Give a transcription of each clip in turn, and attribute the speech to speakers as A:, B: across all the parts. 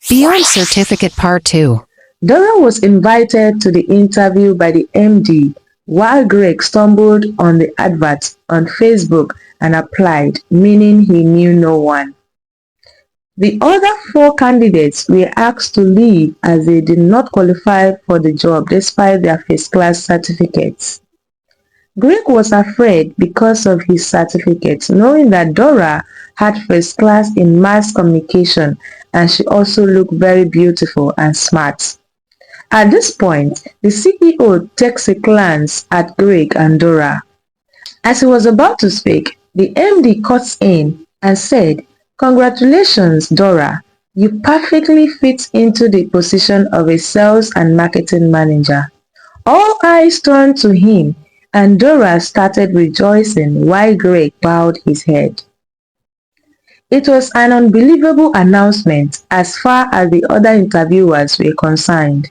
A: Beyond Certificate Part 2.
B: Dora was invited to the interview by the MD, while Greg stumbled on the advert on Facebook and applied, meaning he knew no one. The other four candidates were asked to leave as they did not qualify for the job despite their first-class certificates. Greg was afraid because of his certificates, knowing that Dora had first class in mass communication and she also looked very beautiful and smart. At this point, the CEO takes a glance at Greg and Dora. As he was about to speak, the MD cuts in and said, "Congratulations, Dora. You perfectly fit into the position of a sales and marketing manager." All eyes turned to him, and Dora started rejoicing while Greg bowed his head. It was an unbelievable announcement as far as the other interviewers were concerned.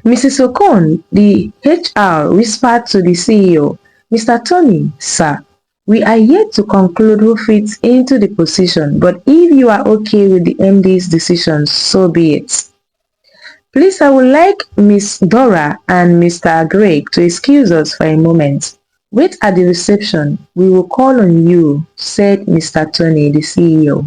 B: Mrs. Okon, the HR, whispered to the CEO, "Mr. Tony, sir, we are yet to conclude who fits into the position, but if you are okay with the MD's decision, so be it. Please, I would like Miss Dora and Mr. Greg to excuse us for a moment. Wait at the reception. We will call on you," said Mr. Tony, the CEO.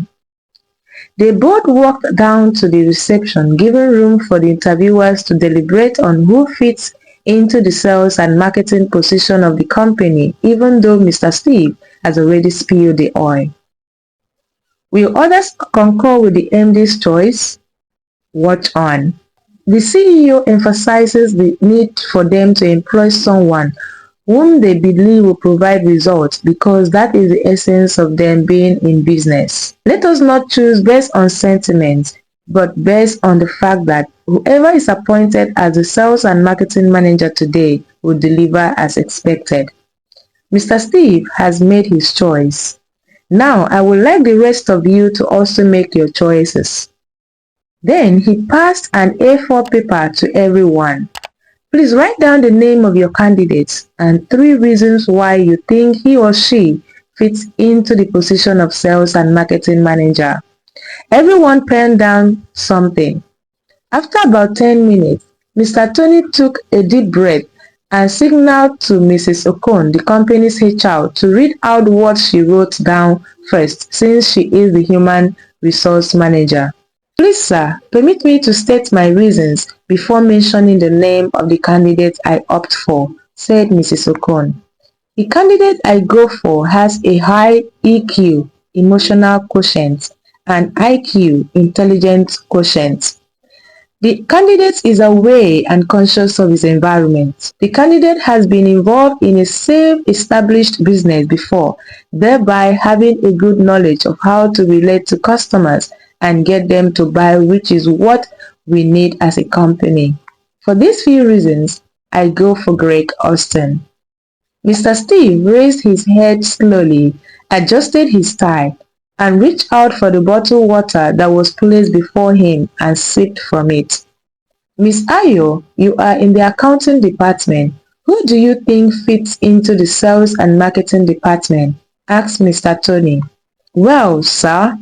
B: They both walked down to the reception, giving room for the interviewers to deliberate on who fits into the sales and marketing position of the company, even though Mr. Steve has already spilled the oil. Will others concur with the MD's choice? Watch on. The CEO emphasizes the need for them to employ someone whom they believe will provide results because that is the essence of them being in business. Let us not choose based on sentiment, but based on the fact that whoever is appointed as the sales and marketing manager today will deliver as expected. Mr. Steve has made his choice. Now I would like the rest of you to also make your choices. Then he passed an A4 paper to everyone. Please write down the name of your candidates and 3 reasons why you think he or she fits into the position of sales and marketing manager. Everyone penned down something. After about 10 minutes, Mr. Tony took a deep breath and signaled to Mrs. Okon, the company's HR, to read out what she wrote down first since she is the human resource manager. Please, sir, permit me to state my reasons before mentioning the name of the candidate I opt for, said Mrs. Okon. The candidate I go for has a high EQ, emotional quotient, and IQ, intelligence quotient. The candidate is aware and conscious of his environment. The candidate has been involved in a safe, established business before, thereby having a good knowledge of how to relate to customers and get them to buy, which is what we need as a company. For these few reasons, I go for Greg Austin. Mr. Steve raised his head slowly, adjusted his tie, and reached out for the bottled water that was placed before him and sipped from it. Miss Ayo, you are in the accounting department. Who do you think fits into the sales and marketing department? Asked Mr. Tony. Well, sir,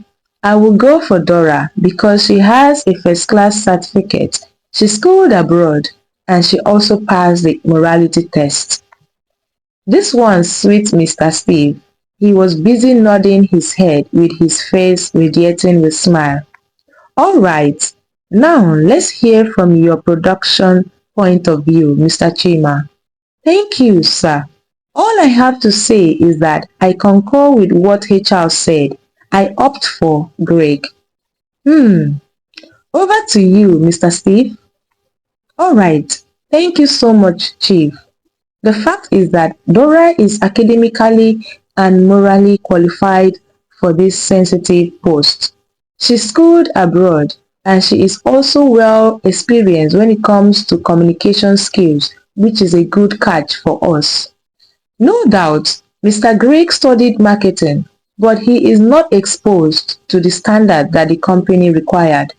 B: I will go for Dora because she has a first-class certificate. She schooled abroad and she also passed the morality test. This one sweet Mr. Steve. He was busy nodding his head with his face radiating with smile. All right, now let's hear from your production point of view, Mr. Chima. Thank you, sir. All I have to say is that I concur with what HR said. I opt for Greg. Over to you, Mr. Steve. All right, thank you so much, Chief. The fact is that Dora is academically and morally qualified for this sensitive post. She schooled abroad and she is also well experienced when it comes to communication skills, which is a good catch for us. No doubt, Mr. Greg studied marketing, but he is not exposed to the standard that the company required.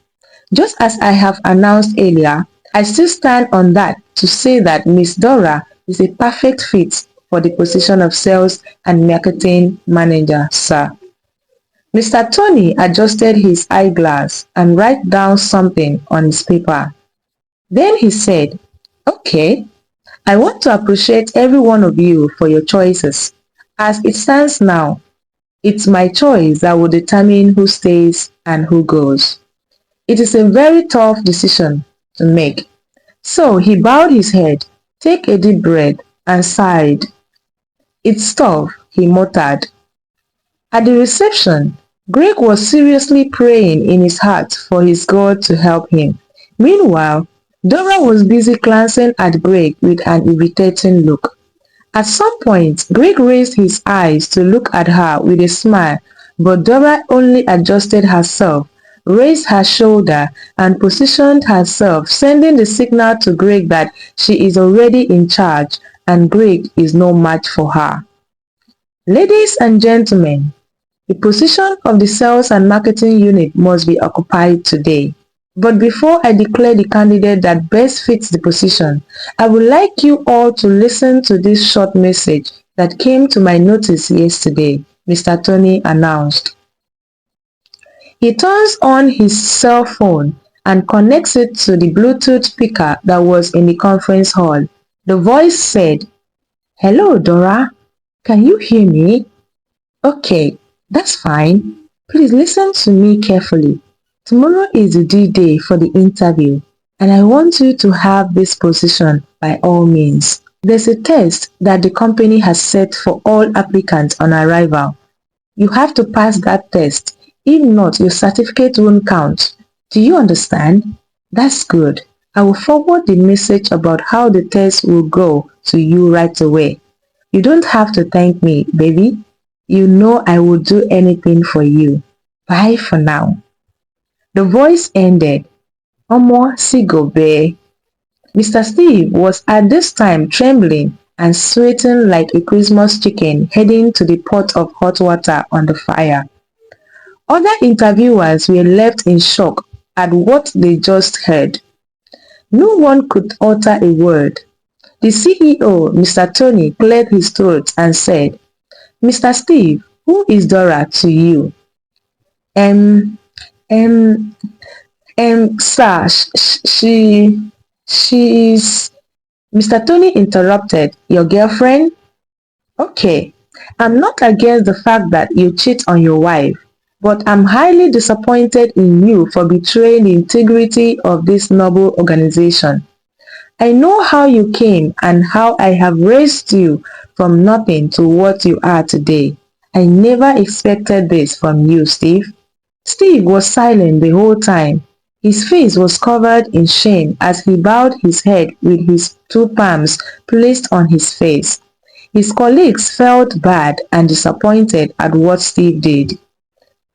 B: Just as I have announced earlier, I still stand on that to say that Miss Dora is a perfect fit for the position of sales and marketing manager, sir. Mr. Tony adjusted his eyeglass and wrote down something on his paper. Then he said, "Okay, I want to appreciate every one of you for your choices. As it stands now, it's my choice that will determine who stays and who goes. It is a very tough decision to make." So he bowed his head, took a deep breath, and sighed. "It's tough," he muttered. At the reception, Greg was seriously praying in his heart for his God to help him. Meanwhile, Dora was busy glancing at Greg with an irritating look. At some point, Greg raised his eyes to look at her with a smile, but Dora only adjusted herself, raised her shoulder, and positioned herself, sending the signal to Greg that she is already in charge and Greg is no match for her. Ladies and gentlemen, the position of the sales and marketing unit must be occupied today. But before I declare the candidate that best fits the position, I would like you all to listen to this short message that came to my notice yesterday, Mr. Tony announced. He turns on his cell phone and connects it to the Bluetooth speaker that was in the conference hall. The voice said, "Hello, Dora. Can you hear me? Okay, that's fine. Please listen to me carefully. Tomorrow is the D-Day for the interview, and I want you to have this position by all means. There's a test that the company has set for all applicants on arrival. You have to pass that test. If not, your certificate won't count. Do you understand? That's good. I will forward the message about how the test will go to you right away. You don't have to thank me, baby. You know I will do anything for you. Bye for now." The voice ended. Omo Sigobe. Mr. Steve was at this time trembling and sweating like a Christmas chicken heading to the pot of hot water on the fire. Other interviewers were left in shock at what they just heard. No one could utter a word. The CEO, Mr. Tony, cleared his throat and said, "Mr. Steve, who is Dora to you?" Um, um, sir, she's... Mr. Tony interrupted. "Your girlfriend? Okay. I'm not against the fact that you cheat on your wife, but I'm highly disappointed in you for betraying the integrity of this noble organization. I know how you came and how I have raised you from nothing to what you are today. I never expected this from you, Steve." Steve was silent the whole time. His face was covered in shame as he bowed his head with his two palms placed on his face. His colleagues felt bad and disappointed at what Steve did.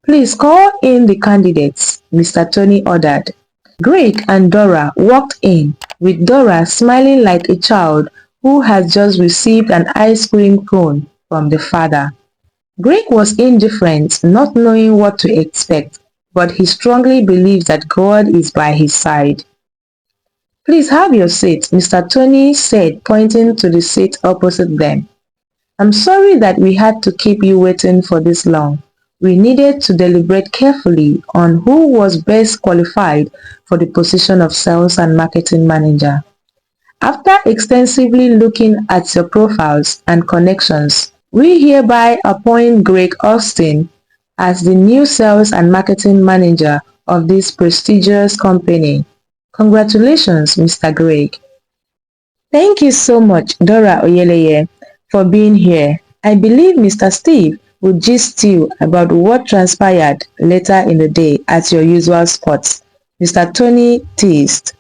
B: "Please call in the candidates," Mr. Tony ordered. Greg and Dora walked in, with Dora smiling like a child who has just received an ice cream cone from the father. Greg was indifferent, not knowing what to expect, but he strongly believes that God is by his side. "Please have your seat," Mr. Tony said, pointing to the seat opposite them. "I'm sorry that we had to keep you waiting for this long. We needed to deliberate carefully on who was best qualified for the position of Sales and Marketing Manager. After extensively looking at your profiles and connections, we hereby appoint Greg Austin as the new Sales and Marketing Manager of this prestigious company. Congratulations, Mr. Greg." "Thank you so much, Dora Oyeleye, for being here. I believe Mr. Steve will gist you about what transpired later in the day at your usual spots," Mr. Tony teased.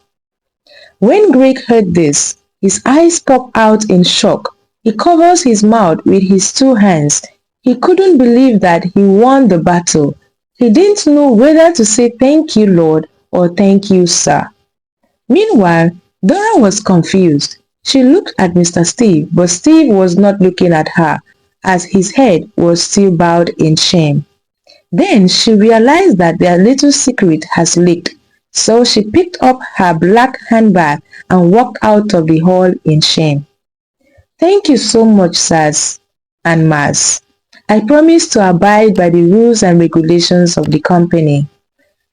B: When Greg heard this, his eyes popped out in shock. He covers his mouth with his two hands. He couldn't believe that he won the battle. He didn't know whether to say "Thank you, Lord" or "Thank you, sir." Meanwhile, Dora was confused. She looked at Mr. Steve, but Steve was not looking at her, as his head was still bowed in shame. Then she realized that their little secret has leaked, so she picked up her black handbag and walked out of the hall in shame. "Thank you so much, sirs and Mars. I promise to abide by the rules and regulations of the company."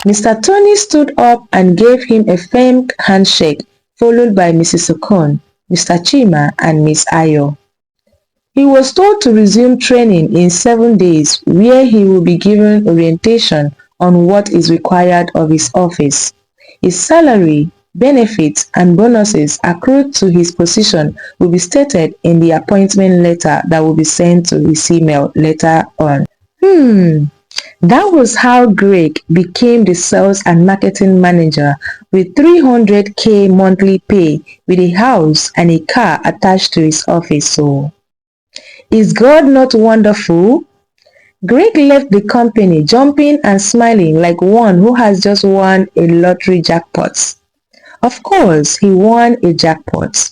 B: Mr. Tony stood up and gave him a firm handshake, followed by Mrs. Okon, Mr. Chima, and Miss Ayo. He was told to resume training in 7 days, where he will be given orientation on what is required of his office. His salary, benefits, and bonuses accrued to his position will be stated in the appointment letter that will be sent to his email later on. That was how Greg became the sales and marketing manager with 300k monthly pay, with a house and a car attached to his office. So, is God not wonderful? Greg left the company jumping and smiling like one who has just won a lottery jackpot. Of course, he won a jackpot.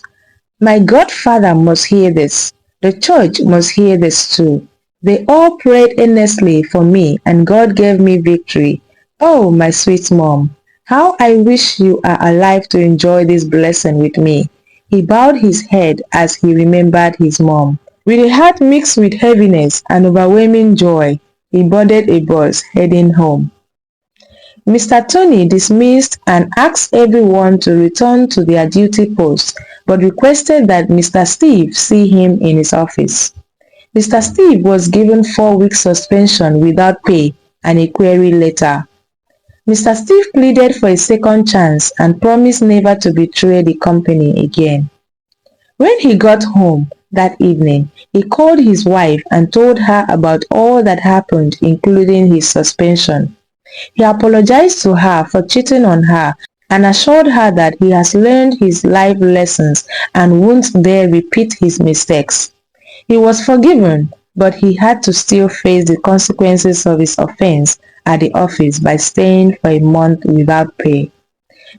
B: My godfather must hear this. The church must hear this too. They all prayed earnestly for me and God gave me victory. Oh, my sweet mom, how I wish you are alive to enjoy this blessing with me. He bowed his head as he remembered his mom. With a heart mixed with heaviness and overwhelming joy, he boarded a bus heading home. Mr. Tony dismissed and asked everyone to return to their duty posts, but requested that Mr. Steve see him in his office. Mr. Steve was given 4-week suspension without pay and a query letter. Mr. Steve pleaded for a second chance and promised never to betray the company again. When he got home that evening, he called his wife and told her about all that happened, including his suspension. He apologized to her for cheating on her and assured her that he has learned his life lessons and won't dare repeat his mistakes. He was forgiven, but he had to still face the consequences of his offense at the office by staying for a month without pay.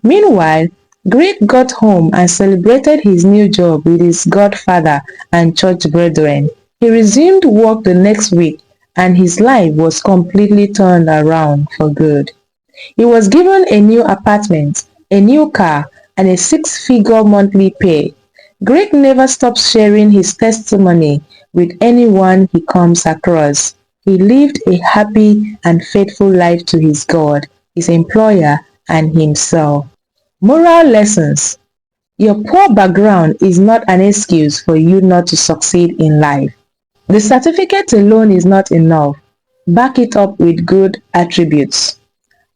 B: Meanwhile, Greg got home and celebrated his new job with his godfather and church brethren. He resumed work the next week and his life was completely turned around for good. He was given a new apartment, a new car, and a 6-figure monthly pay. Greg never stops sharing his testimony with anyone he comes across. He lived a happy and faithful life to his God, his employer, and himself. Moral lessons. Your poor background is not an excuse for you not to succeed in life. The certificate alone is not enough. Back it up with good attributes.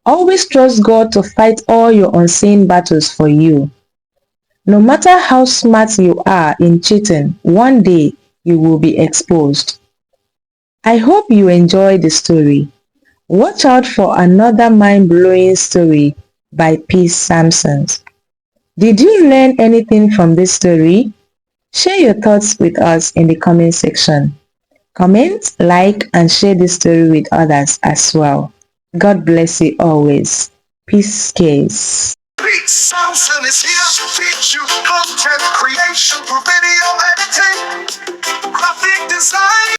B: Always trust God to fight all your unseen battles for you. No matter how smart you are in cheating, one day you will be exposed. I hope you enjoyed the story. Watch out for another mind-blowing story by Peace Sampson. Did you learn anything from this story? Share your thoughts with us in the comment section. Comment, like, and share this story with others as well. God bless you always. Peace, case.
C: Pete Sampson is here to teach you content creation through video editing, graphic design.